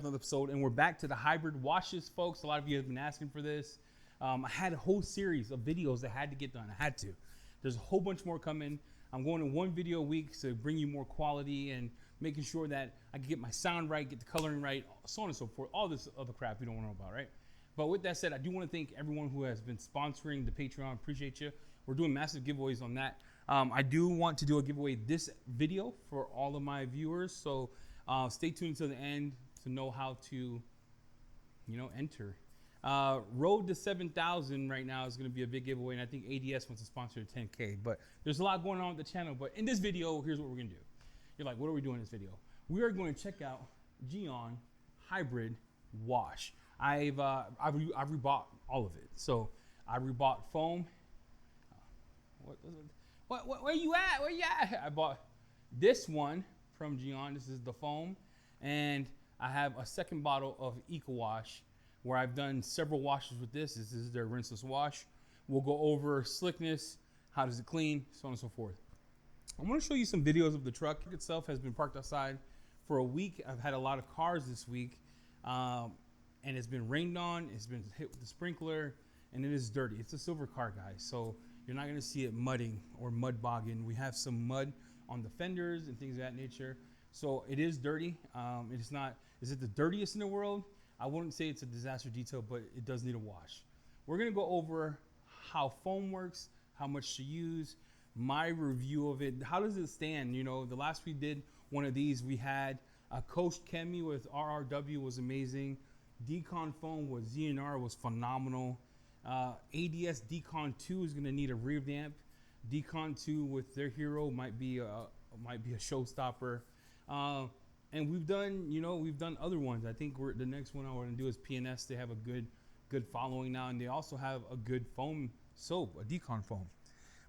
Another episode, and we're back to the hybrid washes, folks. A lot of you have been asking for this. I had a whole series of videos that had to get done. I had to. There's a whole bunch more coming. I'm going to one video a week to bring you more quality and making sure that I can get my sound right, get the coloring right, so on and so forth. All this other crap you don't know about, right? But with that said, I do want to thank everyone who has been sponsoring the Patreon. Appreciate you. We're doing massive giveaways on that. I do want to do a giveaway this video for all of my viewers, so stay tuned to the end to know how to, enter. Road to 7,000 right now is going to be a big giveaway, and I think ADS wants to sponsor 10K. But there's a lot going on with the channel. But in this video, here's what we're going to do. You're like, what are we doing in this video? We are going to check out Gyeon Hybrid Wash. I've rebought all of it. So I rebought foam. Where you at? Where you at? I bought this one from Gyeon. This is the foam, and I have a second bottle of Eco Wash where I've done several washes with this. This is their rinseless wash. We'll go over slickness, how does it clean, so on and so forth. I want to show you some videos of the truck itself. Has been parked outside for a week. I've had a lot of cars this week, and it's been rained on. It's been hit with the sprinkler, and it is dirty. It's a silver car, guys, so you're not going to see it mudding or mud bogging. We have some mud on the fenders and things of that nature. So it is dirty. It's not, is it the dirtiest in the world? I wouldn't say it's a disaster detail, but it does need a wash. We're gonna go over how foam works, how much to use, my review of it. How does it stand? The last we did one of these, we had a Coast Chemi with RRW was amazing. Decon foam with ZNR was phenomenal. ADS Decon 2 is gonna need a revamp. Decon 2 with their hero might be a showstopper. And we've done other ones. I think the next one I want to do is PNS. They have a good following now, and they also have a good foam soap, a Decon foam.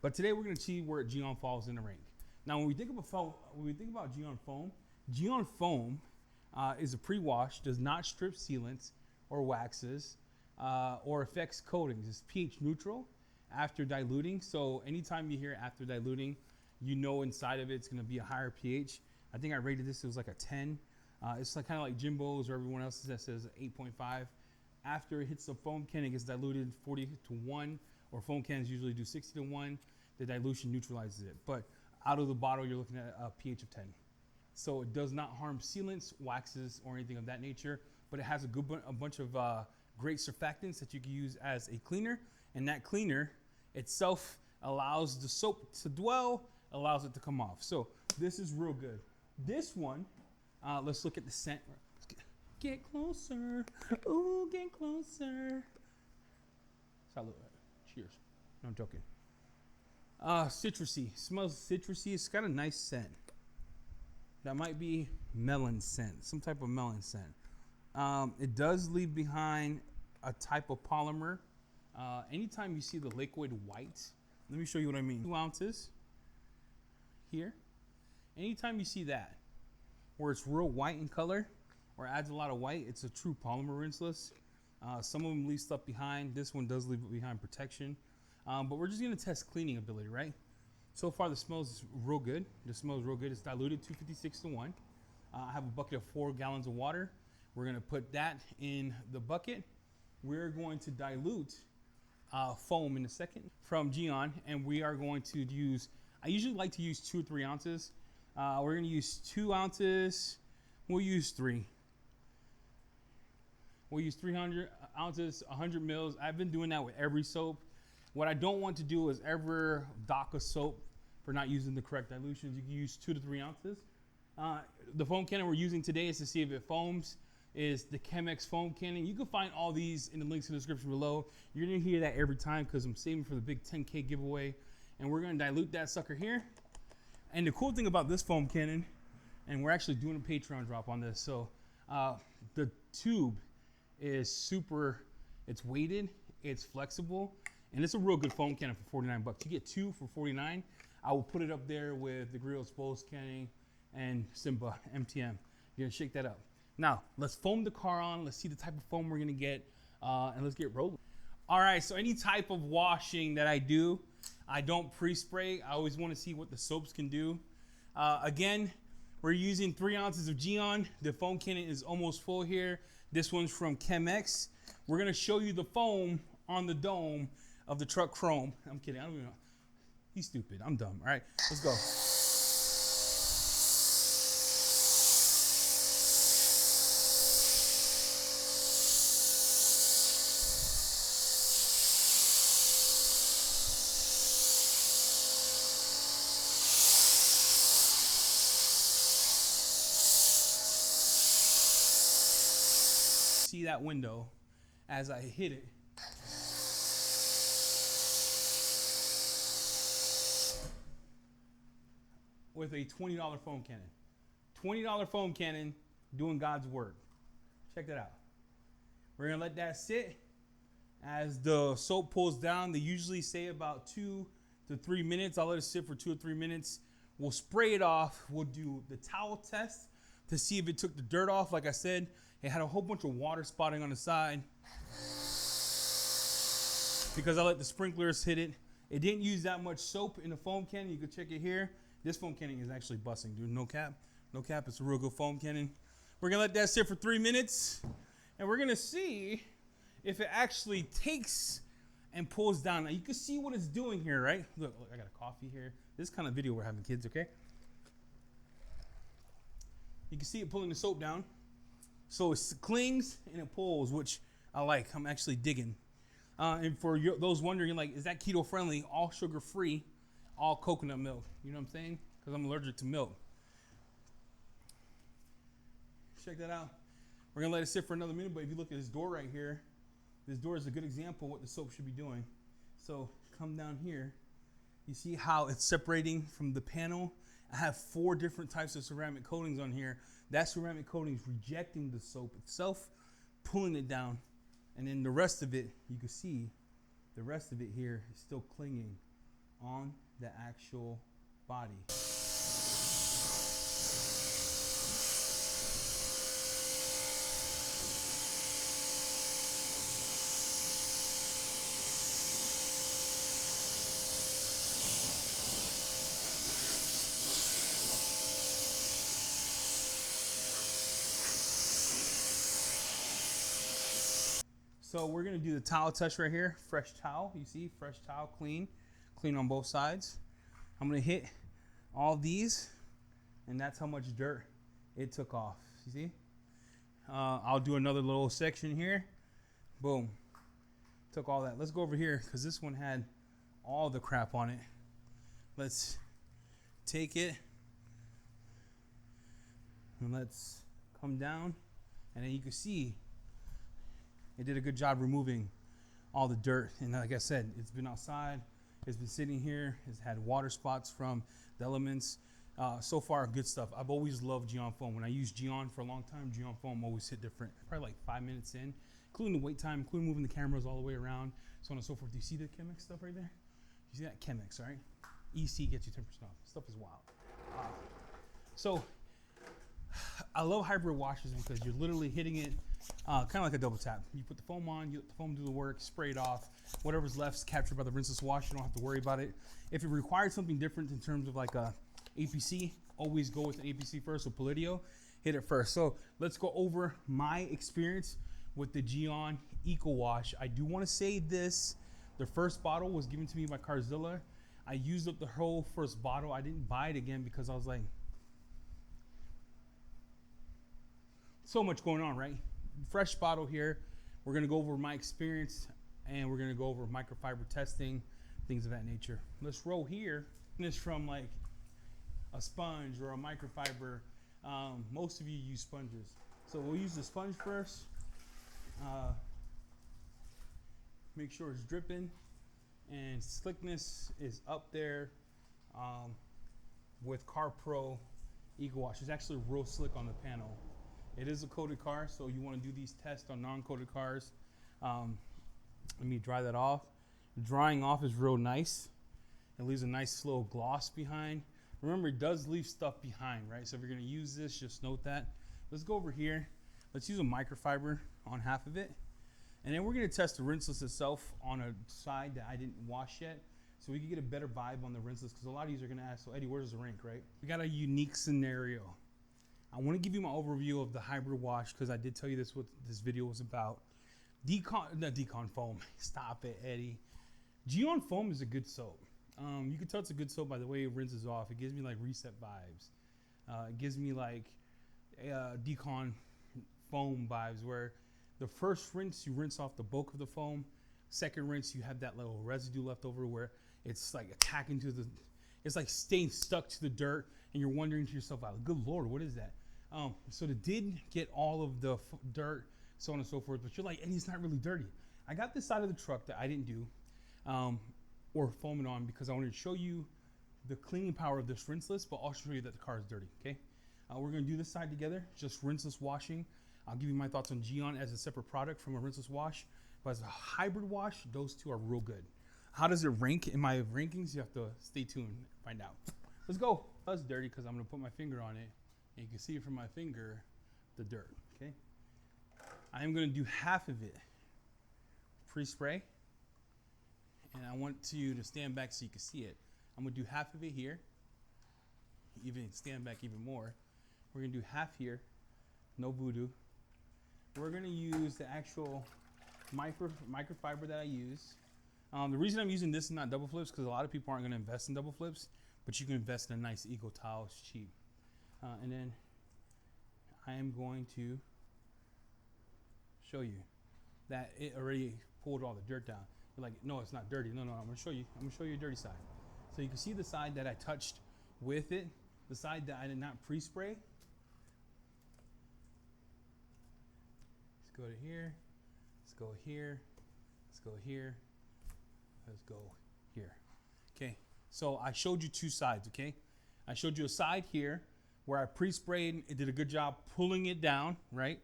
But today we're going to see where Gyeon falls in the rank. Now, when we think about Gyeon foam is a pre-wash, does not strip sealants or waxes or affects coatings. It's pH neutral after diluting. So anytime you hear after diluting, inside of it's going to be a higher pH. I think I rated this, it was like a 10. It's kind of like Jimbo's or everyone else's that says 8.5. After it hits the foam can, it gets diluted 40 to 1, or foam cans usually do 60 to 1. The dilution neutralizes it. But out of the bottle, you're looking at a pH of 10. So it does not harm sealants, waxes, or anything of that nature, but it has a bunch of great surfactants that you can use as a cleaner, and that cleaner itself allows the soap to dwell, allows it to come off. So this is real good. This one, let's look at the scent. Get closer. Ooh, get closer. Salud. Cheers. No, I'm joking. Citrusy. Smells citrusy. It's got a nice scent. That might be melon scent. Some type of melon scent. It does leave behind a type of polymer. Anytime you see the liquid white, let me show you what I mean. 2 ounces here. Anytime you see that, where it's real white in color or adds a lot of white, it's a true polymer rinseless. Some of them leave stuff behind. This one does leave behind protection. But we're just gonna test cleaning ability, right? So far the smells real good. The smells real good. It's diluted 256 to 1. I have a bucket of 4 gallons of water. We're gonna put that in the bucket. We're going to dilute foam in a second from Gyeon, and we are going to use, I usually like to use 2 or 3 ounces. We're going to use 2 ounces. We'll use 3. We'll use 300 ounces, 100 mils. I've been doing that with every soap. What I don't want to do is ever dock a soap for not using the correct dilutions. You can use 2 to 3 ounces. The foam cannon we're using today is to see if it foams, is the Chemex foam cannon. You can find all these in the links in the description below. You're going to hear that every time because I'm saving for the big 10K giveaway. And we're going to dilute that sucker here. And the cool thing about this foam cannon, and we're actually doing a Patreon drop on this, so the tube is super, it's weighted, it's flexible, and it's a real good foam cannon for 49 bucks. You get 2 for 49. I will put it up there with the Grill Exposed cannon and Simba MTM. You're gonna shake that up. Now, let's foam the car on. Let's see the type of foam we're gonna get, and let's get rolling. All right, so any type of washing that I do, I don't pre-spray. I always want to see what the soaps can do. Again, We're using 3 ounces of Gyeon. The foam cannon is almost full here. This one's from Chemex. We're gonna show you the foam on the dome of the truck chrome. I'm kidding, I don't even know. He's stupid, I'm dumb. All right, let's go. See that window as I hit it. With a $20 foam cannon. $20 foam cannon doing God's work. Check that out. We're gonna let that sit. As the soap pulls down, they usually say about 2 to 3 minutes. I'll let it sit for 2 or 3 minutes. We'll spray it off. We'll do the towel test to see if it took the dirt off. Like I said, it had a whole bunch of water spotting on the side because I let the sprinklers hit it. It didn't use that much soap in the foam cannon. You can check it here. This foam cannon is actually busting, dude. No cap. No cap. It's a real good foam cannon. We're going to let that sit for 3 minutes, and we're going to see if it actually takes and pulls down. Now, you can see what it's doing here, right? Look, I got a coffee here. This kind of video we're having, kids, okay? You can see it pulling the soap down. So it clings and it pulls, which I like. I'm actually digging. And for those wondering, like, is that keto friendly? All sugar free, all coconut milk. You know what I'm saying? Because I'm allergic to milk. Check that out. We're gonna let it sit for another minute. But if you look at this door right here, this door is a good example of what the soap should be doing. So come down here. You see how it's separating from the panel? I have 4 different types of ceramic coatings on here. That ceramic coating is rejecting the soap itself, pulling it down. And then the rest of it, you can see the rest of it here is still clinging on the actual body. So we're gonna do the towel touch right here. Fresh towel, you see, fresh towel, clean on both sides. I'm gonna hit all these, and that's how much dirt it took off. You see? I'll do another little section here. Boom, took all that. Let's go over here because this one had all the crap on it. Let's take it and let's come down, and then you can see it did a good job removing all the dirt. And like I said, it's been outside. It's been sitting here. It's had water spots from the elements. So far, good stuff. I've always loved Gyeon foam. When I used Gyeon for a long time, Gyeon foam always hit different. Probably like 5 minutes in, including the wait time, including moving the cameras all the way around, so on and so forth. Do you see the Chemex stuff right there? You see that? Chemex, right? EC gets you 10% off. Stuff is wild. So I love hybrid washers because you're literally hitting it kind of like a double tap. You put the foam on, you let the foam do the work, spray it off. Whatever's left is captured by the rinseless wash. You don't have to worry about it. If it requires something different in terms of like a APC, always go with an APC first. So Palladio, hit it first. So let's go over my experience with the Gyeon Eco Wash. I do want to say this. The first bottle was given to me by Carzilla. I used up the whole first bottle. I didn't buy it again because I was like, so much going on, right? Fresh bottle here. We're gonna go over my experience and we're gonna go over microfiber testing, things of that nature. Let's roll here. This from like a sponge or a microfiber. Most of you use sponges. So we'll use the sponge first. Make sure it's dripping and slickness is up there with Car Pro Eco Wash. It's actually real slick on the panel. It is a coated car, so you want to do these tests on non-coated cars. Let me dry that off. Drying off is real nice. It leaves a nice little gloss behind. Remember, it does leave stuff behind, right? So if you're going to use this, just note that. Let's go over here. Let's use a microfiber on half of it. And then we're going to test the rinseless itself on a side that I didn't wash yet, so we can get a better vibe on the rinseless, because a lot of you are going to ask, so Eddie, where's the rink, right? We got a unique scenario. I want to give you my overview of the hybrid wash because I did tell you this what this video was about. Decon foam. Stop it, Eddie. Gyeon foam is a good soap. You can tell it's a good soap by the way it rinses off. It gives me like reset vibes. It gives me like Decon foam vibes where the first rinse you rinse off the bulk of the foam. Second rinse you have that little residue left over where it's like attacking to the, it's like staying stuck to the dirt and you're wondering to yourself, good Lord, what is that? So it did get all of the dirt, so on and so forth, but you're like, and it's not really dirty. I got this side of the truck that I didn't do or foam it on because I wanted to show you the cleaning power of this rinseless, but also show you that the car is dirty, okay? We're gonna do this side together, just rinseless washing. I'll give you my thoughts on Gyeon as a separate product from a rinseless wash, but as a hybrid wash, those two are real good. How does it rank in my rankings? You have to stay tuned and find out. Let's go. That's dirty because I'm gonna put my finger on it. And you can see from my finger, the dirt, okay? I am gonna do half of it pre-spray. And I want you to stand back so you can see it. I'm gonna do half of it here. Even stand back even more. We're gonna do half here, no voodoo. We're gonna use the actual microfiber that I use. The reason I'm using this and not double flips because a lot of people aren't gonna invest in double flips, but you can invest in a nice eco towel, it's cheap. And then I am going to show you that it already pulled all the dirt down. You're like, no, it's not dirty. No, I'm gonna show you. I'm gonna show you a dirty side. So you can see the side that I touched with it, the side that I did not pre-spray. Let's go to here. Let's go here. Let's go here. Let's go here. Okay. So I showed you two sides. Okay. I showed you a side here where I pre-sprayed. It did a good job pulling it down. Right.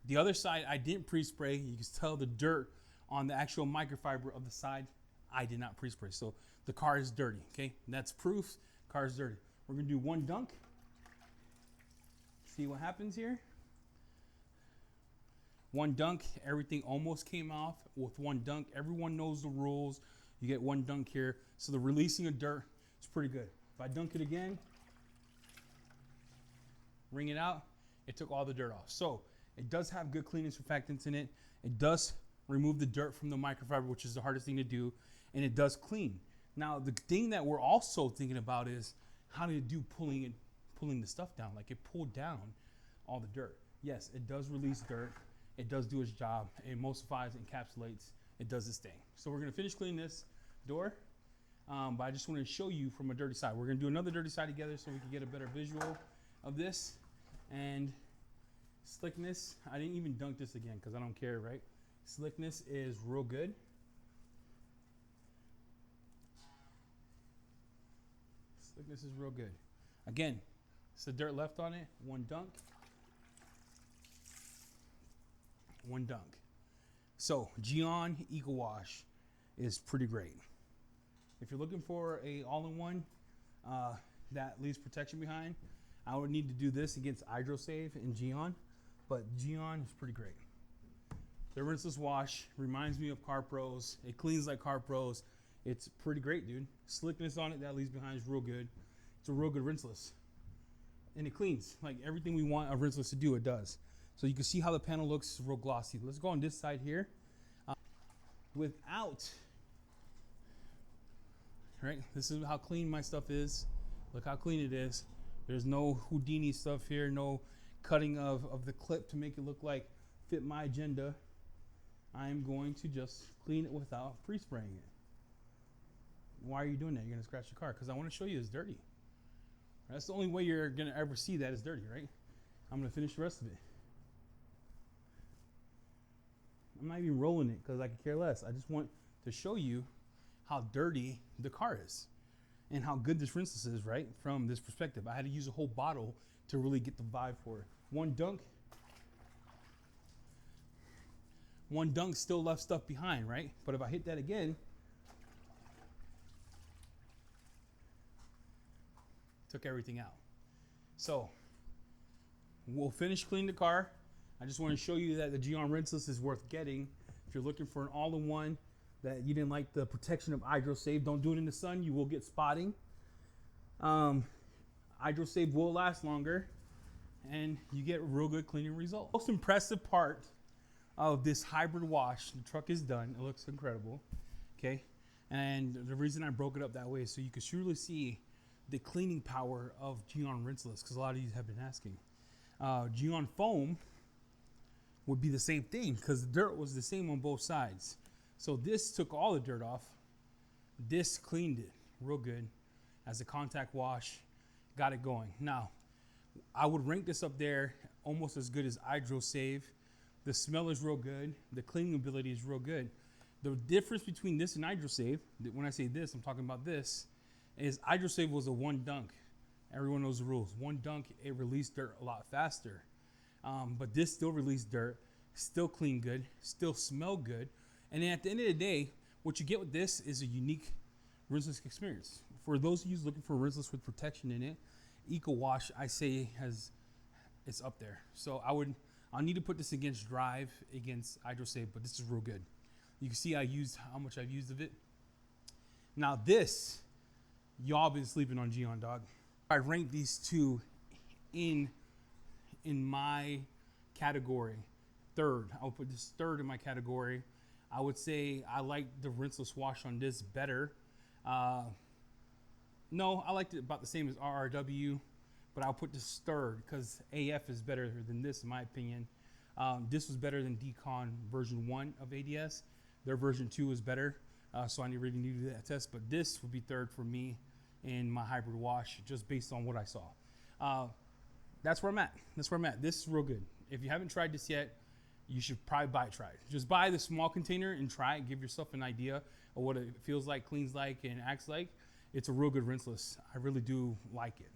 The other side I didn't pre-spray. You can tell the dirt on the actual microfiber of the side I did not pre-spray. So the car is dirty, okay? That's proof, car is dirty. We're gonna do one dunk. See what happens here? One dunk, everything almost came off with one dunk. Everyone knows the rules. You get one dunk here. So the releasing of dirt is pretty good. If I dunk it again, wring it out, it took all the dirt off. So it does have good cleaning surfactants in it. It does remove the dirt from the microfiber, which is the hardest thing to do, and it does clean. Now, the thing that we're also thinking about is how do you do pulling the stuff down? Like it pulled down all the dirt. Yes, it does release dirt. It does do its job. It emulsifies, encapsulates. It does its thing. So we're gonna finish cleaning this door, but I just wanted to show you from a dirty side. We're gonna do another dirty side together so we can get a better visual of this. And slickness, I didn't even dunk this again because I don't care, right? Slickness is real good. Slickness is real good. Again, it's the dirt left on it. One dunk. One dunk. So Gyeon Eco Wash is pretty great. If you're looking for a all-in-one that leaves protection behind, I would need to do this against HydroSave and Gyeon, but Gyeon is pretty great. The rinseless wash reminds me of Car Pros. It cleans like Car Pros. It's pretty great, dude. Slickness on it that leaves behind is real good. It's a real good rinseless. And it cleans. Like everything we want a rinseless to do, it does. So you can see how the panel looks real glossy. Let's go on this side here. Without, right? This is how clean my stuff is. Look how clean it is. There's no Houdini stuff here, no cutting of the clip to make it look like fit my agenda. I'm going to just clean it without pre-spraying it. Why are you doing that? You're gonna scratch your car because I want to show you it's dirty. That's the only way you're gonna ever see that it's dirty, right? I'm gonna finish the rest of it. I'm not even rolling it because I could care less. I just want to show you how dirty the car is and how good this rinseless is, right? From this perspective. I had to use a whole bottle to really get the vibe for it. One dunk still left stuff behind, right? But if I hit that again, took everything out. So we'll finish cleaning the car. I just want to show you that the Gyeon rinseless is worth getting. If you're looking for an all-in-one that you didn't like the protection of HydroSave, don't do it in the sun. You will get spotting. HydroSave will last longer. and you get a real good cleaning result. Most impressive part of this hybrid wash, the truck is done. It looks incredible, okay? And the reason I broke it up that way is so you can surely see the cleaning power of Gyeon Rinseless, because a lot of you have been asking. Gyeon Foam would be the same thing because the dirt was the same on both sides. So this took all the dirt off. This cleaned it real good as a contact wash, got it going. Now, I would rank this up there almost as good as Hydro Save. The smell is real good. The cleaning ability is real good. The difference between this and Hydro Save, when I say this, I'm talking about this, is Hydro Save was a one dunk. Everyone knows the rules. One dunk, it released dirt a lot faster. But this still released dirt, still clean good, still smell good. And then at the end of the day, what you get with this is a unique rinseless experience. For those of you looking for rinseless with protection in it, Eco Wash, I say, it's up there. So I'll need to put this against Drive, against Hydro Save, but this is real good. You can see how much I've used of it. Now this, y'all been sleeping on Gyeon, dog. I rank these two in my category third. I would put this third in my category. I would say I like the rinseless wash on this better. No, I liked it about the same as RRW, but I'll put this third because AF is better than this in my opinion. This was better than Decon version 1 of ADS. Their version 2 is better, so I really need to do that test, but this would be third for me in my hybrid wash just based on what I saw. That's where I'm at. This is real good. If you haven't tried this yet, you should probably try it. Just buy the small container and try it. Give yourself an idea of what it feels like, cleans like, and acts like. It's a real good rinseless. I really do like it.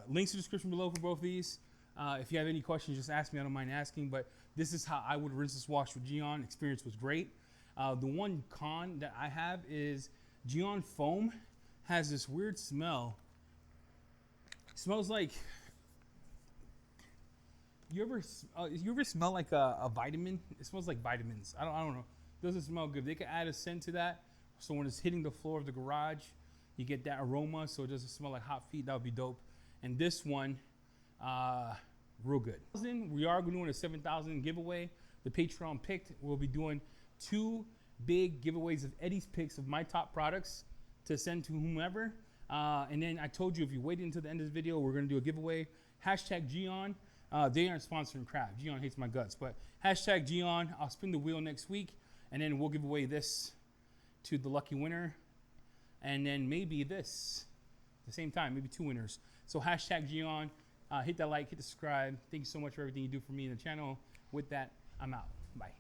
Links in the description below for both of these. If you have any questions, just ask me. I don't mind asking. But this is how I would rinseless wash with Gyeon. Experience was great. The one con that I have is Gyeon Foam has this weird smell. It smells like... You ever smell like a vitamin? It smells like vitamins. I don't know. It doesn't smell good. They could add a scent to that, so when it's hitting the floor of the garage, you get that aroma, so it doesn't smell like hot feet. That would be dope. And this one, real good. We are doing a 7,000 giveaway. The Patreon picked. We'll be doing 2 big giveaways of Eddie's picks of my top products to send to whomever. And then I told you if you wait until the end of the video, we're gonna do a giveaway. Hashtag Gyeon. They aren't sponsoring crap. Gyeon hates my guts, but hashtag Gyeon. I'll spin the wheel next week, and then we'll give away this to the lucky winner, and then maybe this at the same time, maybe 2 winners. So hashtag Gyeon. Hit that like, hit the subscribe. Thank you so much for everything you do for me and the channel. With that, I'm out. Bye.